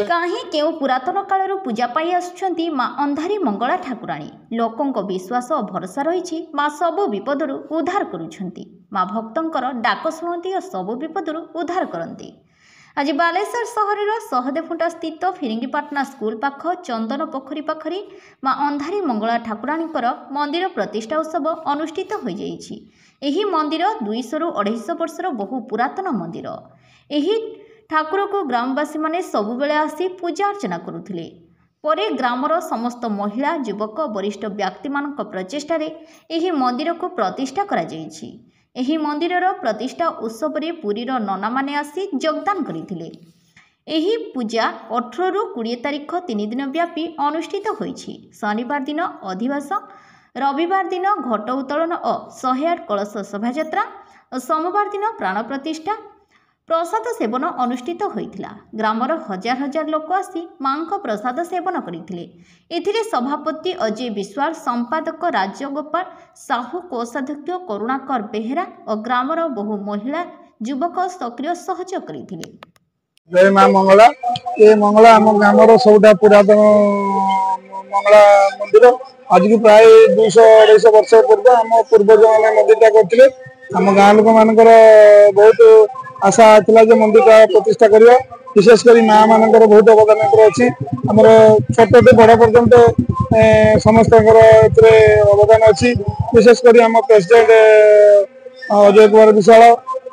कहीं केउ पुरातन कालर पूजा पाई आसुछंती माँ अंधारी मंगला ठाकुराणी। लोकंक विश्वास और भरोसा रही माँ सबु विपदरु उद्धार करुछंती। माँ भक्तंकर डाक शुणती और सबु विपदरु उद्धार करती। आज बालेश्वर सहर सहदेवखुंटा स्थित फिरिंगीपाटना स्कूल पाख चंदन पोखरी पाखरी माँ अंधारी मंगला ठाकुराणीकर मंदिर प्रतिष्ठा उत्सव अनुष्ठित हो जाइछि। एही मंदिर 200 रु 250 वर्षर बहु पुरातन मंदिर। एही ठाकुर को ग्रामवासी माने सबुबेले आसी पूजा अर्चना करुथिले। परे ग्रामर समस्त महिला युवक वरिष्ठ व्यक्ति मानक प्रचेष्टा रे एही मंदिर को प्रतिष्ठा करा जाइछि। एही मंदिरर प्रतिष्ठा उत्सव रे पुरीर नना माने आसी योगदान करिथिले। एही पूजा 18 रु 20 तारिख 3 दिन व्यापी अनुष्ठित होइछि। शनिवार दिन अधिवास, रविवार दिन घट उत्तोलन और 108 कलश शोभायात्रा और सोमवार दिन प्राण प्रतिष्ठा प्रसाद सेवन अनुष्ठित होइथिला। ग्रामर हजार हजार लोक आसी मां को प्रसाद सेवन करथिले। एथिरे सभापति अजय विश्वास, संपादक राजगोपाल साहू, कोषाध्यक्ष करुणाकर बेहेरा और ग्रामर बहु महिला युवक सक्रिय सहयोग करथिले। जय मां मंगला। ये मंगला आम ग्रामर सबुठा पुरातन मंगला मंदिर। आज की प्राय 200-250 वर्ष पूर्व आम पूर्वज मैंने मंदिर करते। आम गाँ लोक मान बहुत आशा था जो मंदिर का प्रतिष्ठा करवा। विशेषकर माँ मान बहुत अवदान अच्छी। आम छोट बड़ पर्यंत समस्त अवदान अच्छी। विशेषकर आम प्रेसिडेंट अजय कुमार विशाल,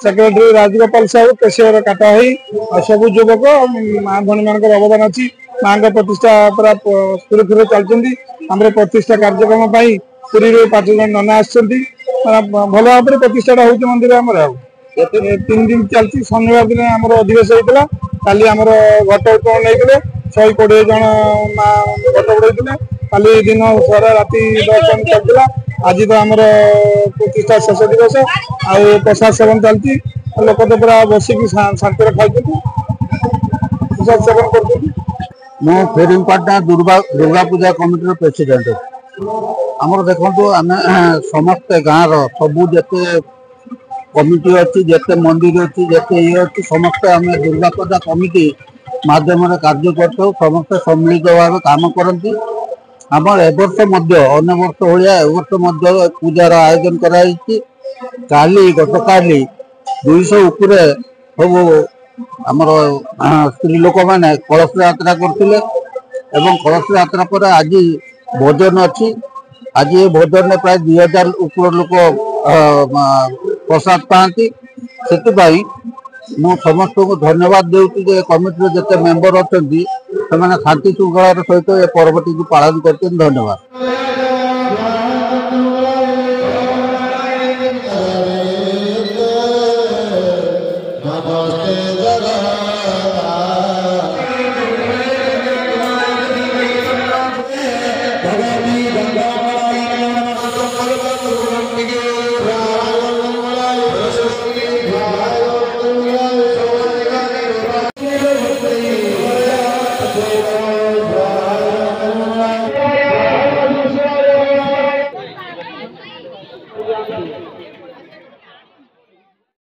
सेक्रेटरी राजगोपाल साहू, केशिवर काटाही सब युवक माँ भणी मान अवदान अच्छी। माँ का प्रतिष्ठा पूरा सुरक्षित चलती। आम प्रतिष्ठा कार्यक्रम पुरी 5 जन नना भल भाव प्रतिष्ठा हो मंदिर आमर 3 दिन चलती। शनिवार दिन आम अधिवेश होता। काली आम घट उत्तोलन नहीं 120 जन माँ घट उड़े। काली दिन सारा राति 10 जन चलता। आज तो आम प्रतिष्ठा शेष दिवस आ प्रसाद सेवन चलती। लोक तो पूरा बसिक शांति खाई प्रसाद सेवन कर। मो फिरिंगीपाटना दुर्गा पूजा कमिटी प्रेसिडेंट। आमर देखो आम समस्ते गाँव सबू जिते कमिटी अच्छी, जिते मंदिर अच्छी, जिते ये अच्छी समस्ते आम दुर्गा पूजा कमिटी माध्यम कार्य कर समस्ते सम्मिलित भाव काम करती। आम एवर्ष अन्य वर्ष भाया एवर्ष पूजार आयोजन कराई। काली गत काली 200 उपरे सब आमर स्त्री लोक मैंने कलश यात्रा करते। कलश यात्रा पर आज भोजन अच्छी। आज ये भोजन में प्राय 2000 ऊपर लोक प्रसाद पाती। से समस्त को धन्यवाद देती। कमिटी जिते मेंबर अच्छा शांति श्रृंखलार सहित ये पर्वटी को पालन करते। धन्यवाद।